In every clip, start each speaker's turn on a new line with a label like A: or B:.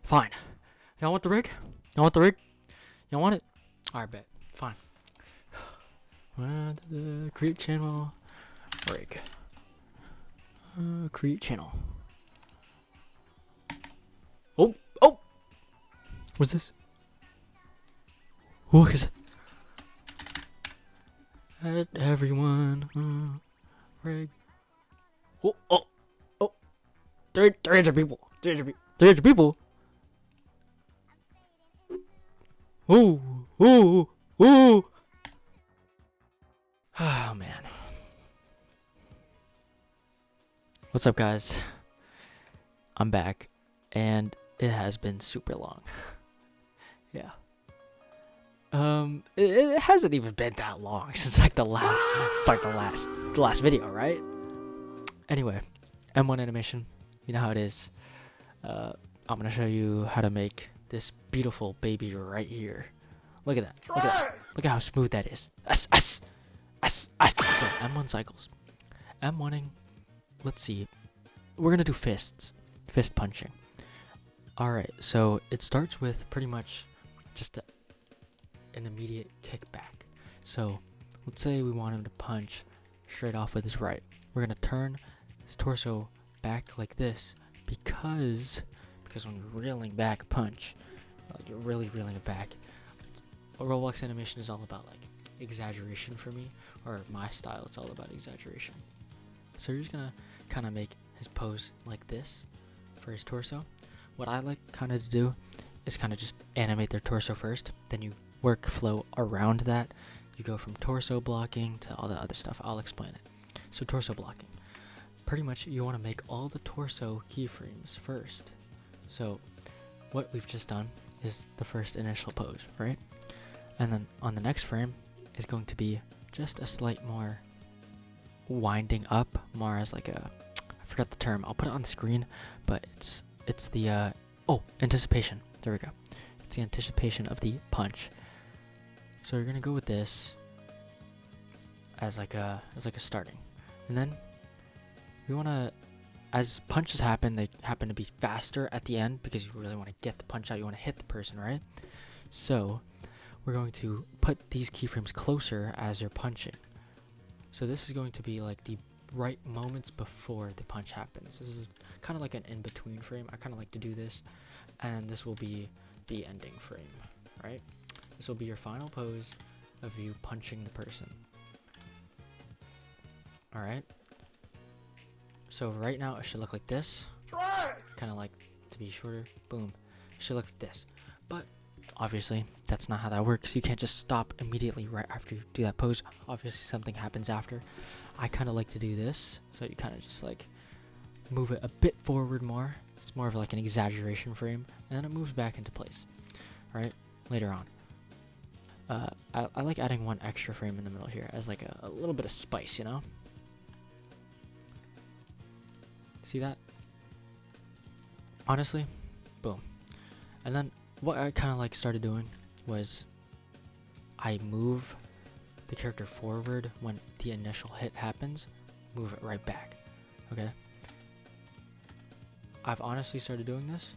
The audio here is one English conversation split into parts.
A: Fine. Y'all want the rig? Y'all want the rig? Y'all want it? Alright, bet. Fine. Create channel. Rig. Create channel. Oh! Oh! What's this? What is it? At everyone. Rig. Oh! Oh! Oh! 300 people. 300 people. 300 people? Ooh! Ooh! Ooh! Oh, man. What's up, guys? I'm back, and it has been super long. Yeah. It hasn't even been that long since the last video, right? Anyway, M1 animation. You know how it is. I'm gonna show you how to make this beautiful baby right here. Look at that. Look at how smooth that is. M1 cycles. M1ing. Let's see. We're gonna do fists. Fist punching. Alright, so it starts with pretty much just an immediate kickback. So let's say we want him to punch straight off with his right. We're gonna turn his torso back like this because when you're reeling back a punch, like you're really reeling it back. A Roblox animation is all about like exaggeration for me, or my style. It's all about exaggeration. So you're just gonna kind of make his pose like this for his torso. What I like kind of to do is kind of just animate their torso first, then you workflow around that. You go from torso blocking to all the other stuff. I'll explain it. So torso blocking. Pretty much you want to make all the torso keyframes first. So what we've just done is the first initial pose, right? And then on the next frame is going to be just a slight more winding up, more as like a, I forgot the term, I'll put it on the screen, but it's the anticipation. There we go. It's the anticipation of the punch. So you're gonna go with this as like a starting, and then we wanna, as punches happen, they happen to be faster at the end because you really want to get the punch out. You want to hit the person, right? So we're going to put these keyframes closer as you're punching. So this is going to be like the right moments before the punch happens. This is kind of like an in-between frame. I kind of like to do this, and this will be the ending frame, right? This will be your final pose of you punching the person. Alright. So right now it should look like this. Kind of like, to be shorter, boom. It should look like this. But obviously that's not how that works. You can't just stop immediately right after you do that pose. Obviously something happens after. I kind of like to do this. So you kind of just like move it a bit forward more. It's more of like an exaggeration frame. And then it moves back into place. Alright, later on. I like adding one extra frame in the middle here as like a little bit of spice, you know? See that? Honestly, boom. And then what I kind of like started doing was I move the character forward when the initial hit happens, move it right back. Okay? I've honestly started doing this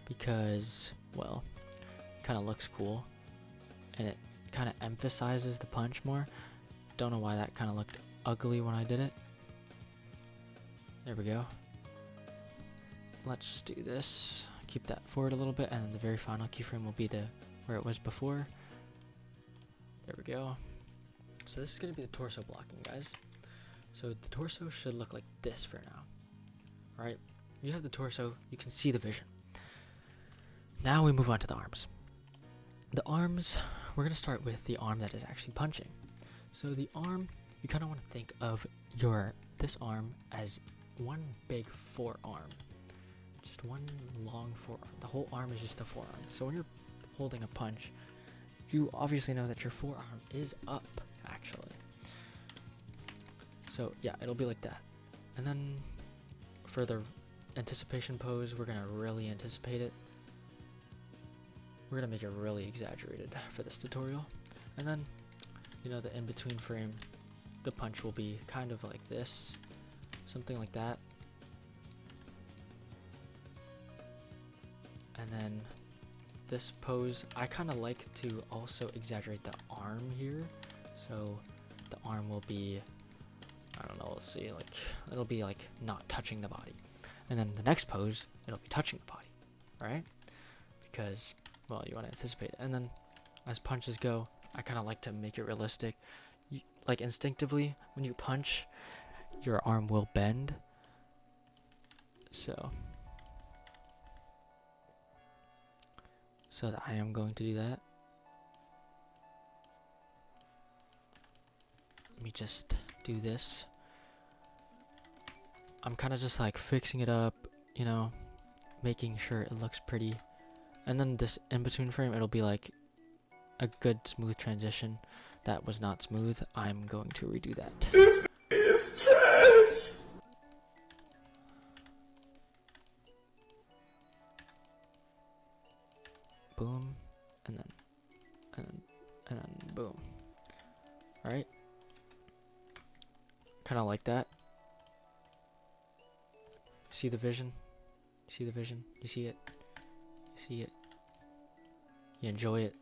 A: because, well, it kind of looks cool and it kind of emphasizes the punch more. Don't know why that kind of looked ugly when I did it. There we go. Let's just do this. Keep that forward a little bit, and then the very final keyframe will be where it was before. There we go. So this is going to be the torso blocking, guys. So the torso should look like this for now. Right? You have the torso, you can see the vision. Now we move on to the arms. The arms, we're going to start with the arm that is actually punching. So the arm, you kind of want to think of this arm as one big forearm. Just one long forearm. The whole arm is just a forearm. So when you're holding a punch, you obviously know that your forearm is up, actually. So yeah, it'll be like that. And then for the anticipation pose, we're gonna really anticipate it. We're gonna make it really exaggerated for this tutorial. And then, you know, the in-between frame, the punch will be kind of like this. Something like that. And then this pose, I kind of like to also exaggerate the arm here. So the arm will be, I don't know, let's see, like, it'll be like not touching the body. And then the next pose, it'll be touching the body, right? Because, well, you want to anticipate it. And then as punches go, I kind of like to make it realistic. Like instinctively, when you punch, your arm will bend. So I am going to do that. Let me just do this. I'm kind of just like fixing it up, you know, making sure it looks pretty. And then this in-between frame, it'll be like a good smooth transition. That was not smooth. I'm going to redo that.
B: This is trash!
A: Boom, and then boom. Alright? Kinda like that. See the vision? See the vision? You see it? You see it? You enjoy it?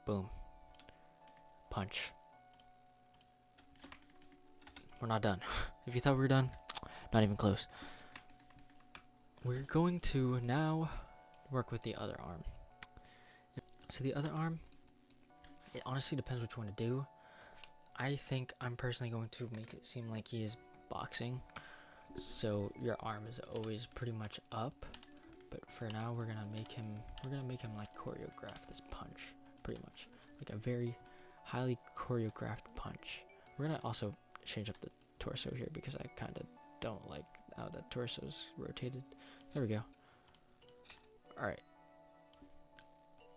A: Boom. Punch. We're not done. If you thought we were done, not even close. We're going to now work with the other arm. So the other arm, it honestly depends what you want to do. I think I'm personally going to make it seem like he is boxing. So your arm is always pretty much up. But for now we're gonna make him like choreograph this punch. Pretty much. Like a very highly choreographed punch. We're gonna also change up the torso here because I kinda don't like how the torso's rotated. There we go. Alright.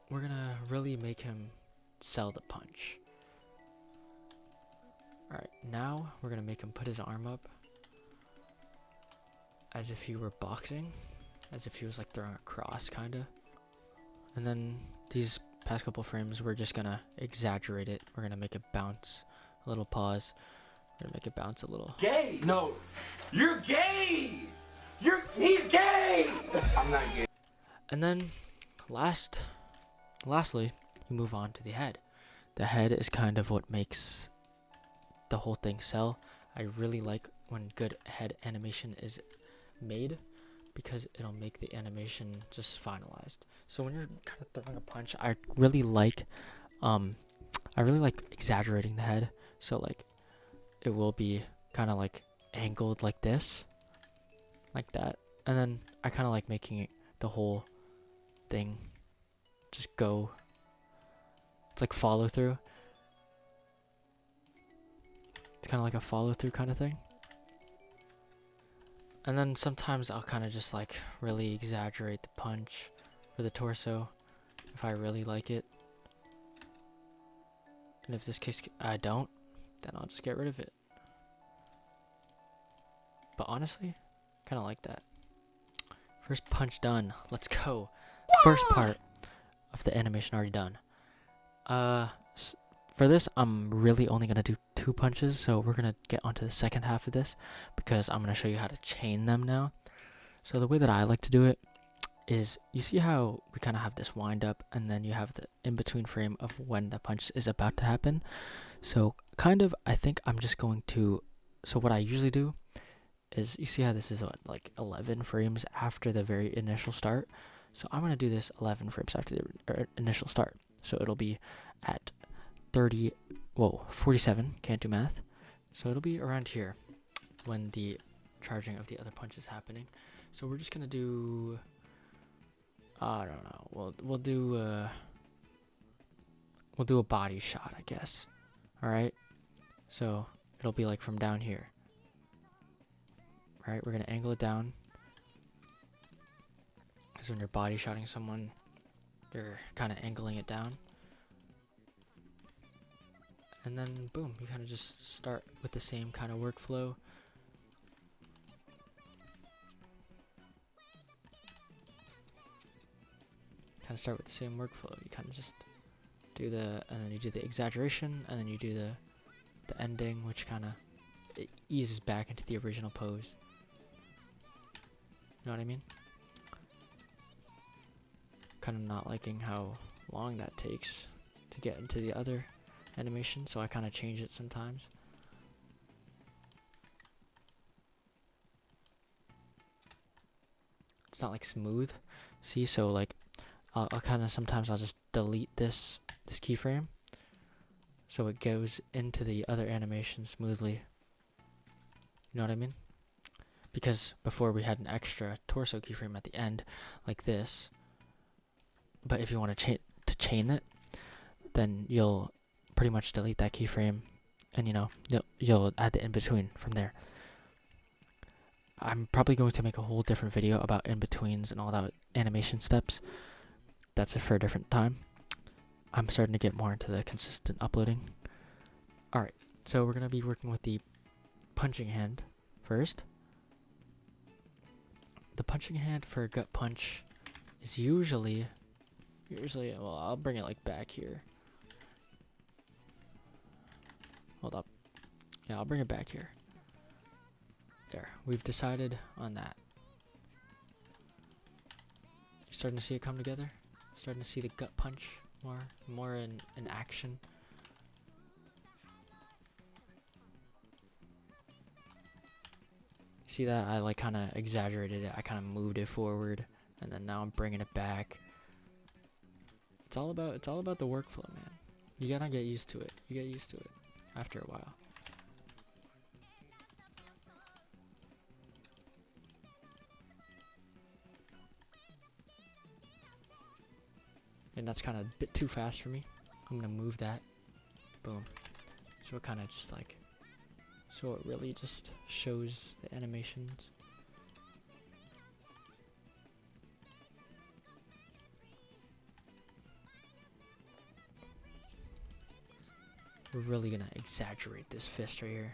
A: We're gonna really make him sell the punch. Alright, now we're gonna make him put his arm up as if he were boxing. As if he was like throwing a cross, kinda. And then these past couple frames, we're just gonna exaggerate it. We're gonna make it bounce. A little pause. We're gonna make it bounce a little.
B: Gay! No! You're gay! He's gay! I'm not gay.
A: And then lastly, you move on to the head. The head is kind of what makes the whole thing sell. I really like when good head animation is made because it'll make the animation just finalized. So when you're kind of throwing a punch, I really like exaggerating the head. So like it will be kind of like angled like this, like that. And then I kind of like making it the whole thing just go. It's like follow through. It's kind of like a follow through kind of thing. And then sometimes I'll kind of just like really exaggerate the punch for the torso if I really like it. And if this case I don't, then I'll just get rid of it. But honestly, kind of like that. First punch done. Let's go. First part of the animation already done. For this, I'm really only going to do 2 punches, so we're going to get onto the second half of this, because I'm going to show you how to chain them now. So the way that I like to do it is, you see how we kind of have this wind up, and then you have the in-between frame of when the punch is about to happen. So kind of, I think I'm just going to, so what I usually do is, you see how this is like 11 frames after the very initial start. So I'm going to do this 11 frames after the initial start. So it'll be at 47, can't do math. So it'll be around here when the charging of the other punch is happening. So we're just gonna do, I don't know, we'll do a body shot, I guess. Alright, so it'll be like from down here. Alright, we're gonna angle it down, because when you're body shotting someone, you're kind of angling it down. And then boom, you kind of just start with the same kind of workflow. Kind of start with the same workflow. You kind of just do and then you do the exaggeration, and then you do the ending, which kind of it eases back into the original pose. You know what I mean? kind of not liking how long that takes to get into the other animation, so I kind of change it sometimes. It's not like smooth, see, so like I'll kind of sometimes I'll just delete this keyframe so it goes into the other animation smoothly. You know what I mean? Because before we had an extra torso keyframe at the end like this, but if you want to chain it, then you'll pretty much delete that keyframe, and you know you'll add the in between from there. I'm probably going to make a whole different video about in-betweens and all that animation steps. That's it for a different time. I'm starting to get more into the consistent uploading. Alright, so we're going to be working with the punching hand first. The punching hand for a gut punch is usually, well, I'll bring it like back here. Hold up. Yeah, I'll bring it back here. There, we've decided on that. You're starting to see it come together? Starting to see the gut punch more in action. See that? I like kind of exaggerated it. I kind of moved it forward, and then now I'm bringing it back. It's all about the workflow, man. You gotta get used to it. You get used to it after a while. And that's kind of a bit too fast for me. I'm gonna move that. Boom. So it kind of just like, so it really just shows the animations. We're really gonna exaggerate this fist right here.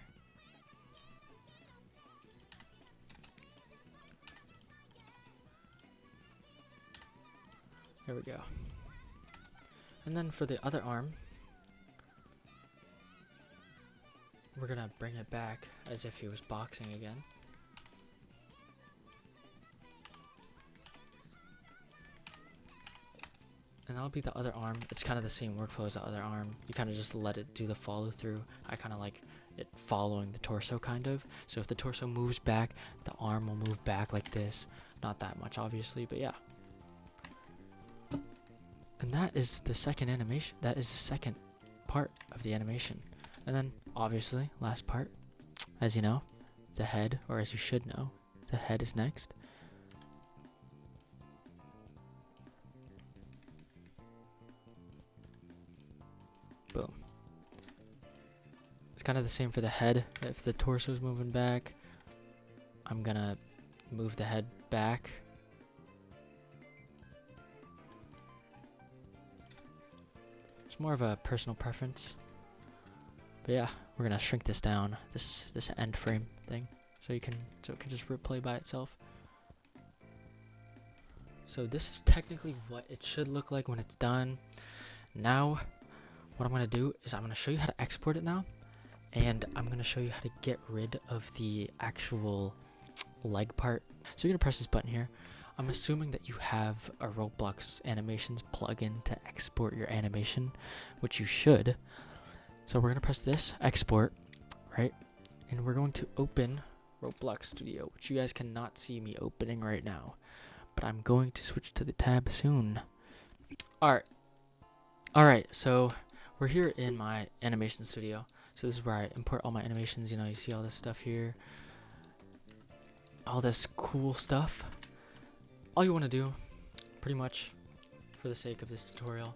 A: There we go. And then for the other arm, we're gonna bring it back as if he was boxing again. And that'll be the other arm. It's kind of the same workflow as the other arm. You kind of just let it do the follow through. I kind of like it following the torso kind of. So if the torso moves back, the arm will move back like this. Not that much obviously, but yeah. And that is the second animation. That is the second part of the animation. And then, obviously, last part, as you know, the head, or as you should know, the head is next. Boom. It's kind of the same for the head. If the torso is moving back, I'm gonna move the head back. It's more of a personal preference. But yeah, we're gonna shrink this down, this end frame thing, so it can just replay by itself. So this is technically what it should look like when it's done. Now, what I'm gonna do is I'm gonna show you how to export it now, and I'm gonna show you how to get rid of the actual leg part. So you're gonna press this button here. I'm assuming that you have a Roblox animations plugin to export your animation, which you should. So we're going to press this, export, right? And we're going to open Roblox Studio, which you guys cannot see me opening right now. But I'm going to switch to the tab soon. Alright, so we're here in my animation studio. So this is where I import all my animations. You know, you see all this stuff here. All this cool stuff. All you want to do, pretty much, for the sake of this tutorial,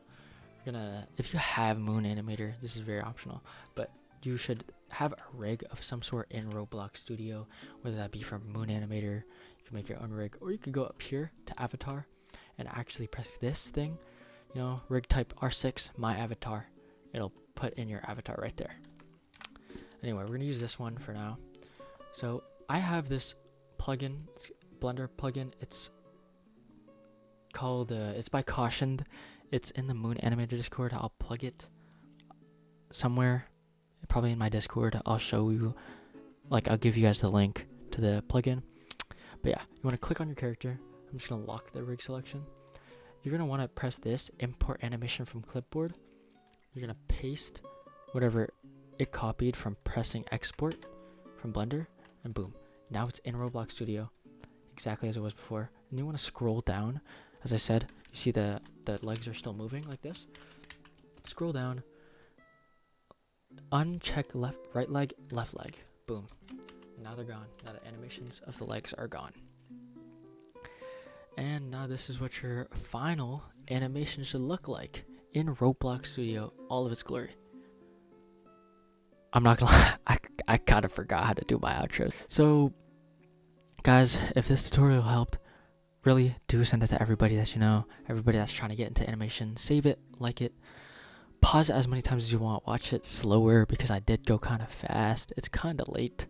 A: you're gonna, if you have Moon Animator, this is very optional, but you should have a rig of some sort in Roblox Studio, whether that be from Moon Animator. You can make your own rig, or you could go up here to Avatar and actually press this thing, you know, rig type R6, my avatar. It'll put in your avatar right there. Anyway, we're gonna use this one for now. So I have this plugin, Blender plugin. It's called it's by Cautioned. It's in the Moon Animator Discord. I'll plug it somewhere, probably in my Discord. I'll show you, like, I'll give you guys the link to the plugin. But yeah, you want to click on your character. I'm just gonna lock the rig selection, you're gonna want to press this import animation from clipboard. You're gonna paste whatever it copied from pressing export from Blender, and boom, now it's in Roblox Studio exactly as it was before. And you want to scroll down. As I said, you see the legs are still moving like this. Scroll down, uncheck right leg, left leg, boom. Now they're gone. Now the animations of the legs are gone. And now this is what your final animation should look like in Roblox Studio, all of its glory. I'm not gonna lie, I kind of forgot how to do my outro. So, guys, if this tutorial helped, really do send it to everybody that you know, everybody that's trying to get into animation. Save it, like it, pause it as many times as you want, watch it slower because I did go kind of fast. It's kind of late.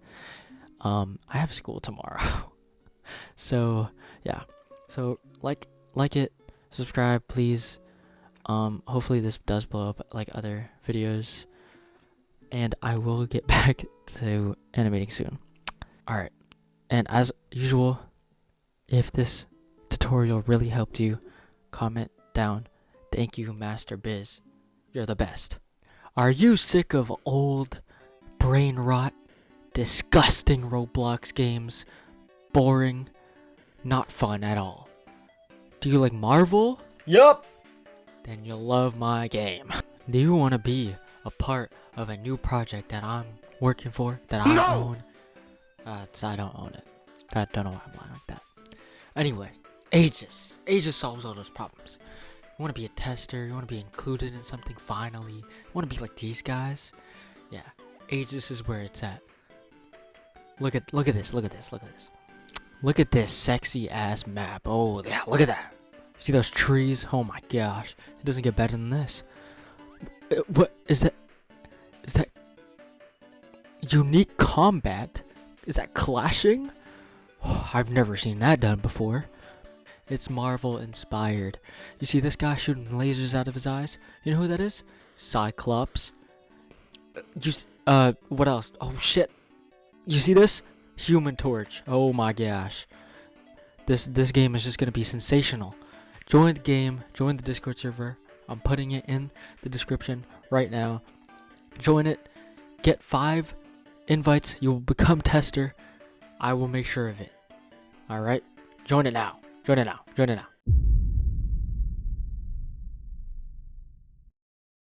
A: I have school tomorrow. So, yeah. So, like it, subscribe, please. Hopefully this does blow up like other videos. And I will get back to animating soon. Alright. And as usual, if this tutorial really helped you, comment down. Thank you, Master Biz. You're the best. Are you sick of old, brain rot, disgusting Roblox games? Boring, not fun at all. Do you like Marvel?
B: Yup.
A: Then you'll love my game. Do you want to be a part of a new project that I'm working for, that I own? I don't own it. I don't know why I'm lying like that. Anyway, Aegis. Aegis solves all those problems. You want to be a tester, you want to be included in something finally, you want to be like these guys? Yeah, Aegis is where it's at. Look at this. Look at this sexy ass map. Oh yeah, look at that. See those trees? Oh my gosh. It doesn't get better than this. What is that? Is that unique combat? Is that clashing? Oh, I've never seen that done before. It's Marvel inspired. You see this guy shooting lasers out of his eyes? You know who that is? Cyclops. What else? Oh shit. You see this? Human Torch. Oh my gosh. This game is just gonna be sensational. Join the game. Join the Discord server. I'm putting it in the description right now. Join it. Get 5 invites. You will become tester. I will make sure of it. Alright? Join it now. Join it now.